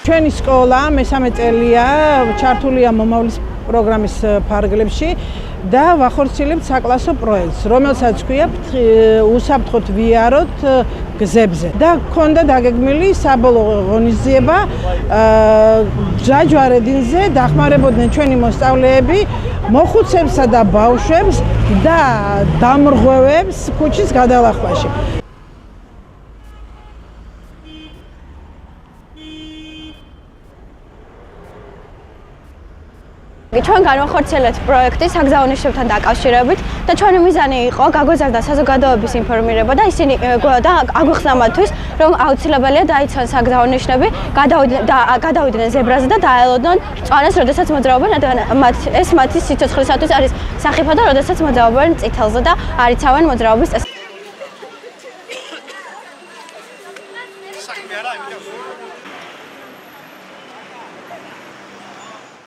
ჩვენი სკოლა მესამე წელია ჩართულია მომავლის პროგრამის ფარგლებში და ვახორციელებთ საკლასო პროექტს, რომელსაც ქვია უსაფრთხოდ ვიაროთ გზებზე. და გქონდა დაგეგმილი საბოლოო ღონისძიება ჯაჯვარედინზე დახმარებოდნენ ჩვენი მოსწავლეები მოხუცებსა და ბავშვებს და დამრღვევებს ქუჩის გადალახვაში. ჩვენ განვახორციელებთ პროექტი საგზაო ნიშნებთან დაკავშირებით და ჩვენი მიზანი იყო გაგვეზარდა საზოგადოების ინფორმირება და ისინი და აგვიხსნა მათთვის, რომ აუცილებელია დაიცვან საგზაო ნიშნები, გადავიდნენ ზებრაზე და დაელოდონ მწვანეს, როდესაც მოძრაობენ, რადგან ეს მათი სიცოცხლისათვის არის სახიფათო, როდესაც მოძრაობენ წითელზე და არ იცავენ მოძრაობის წესს.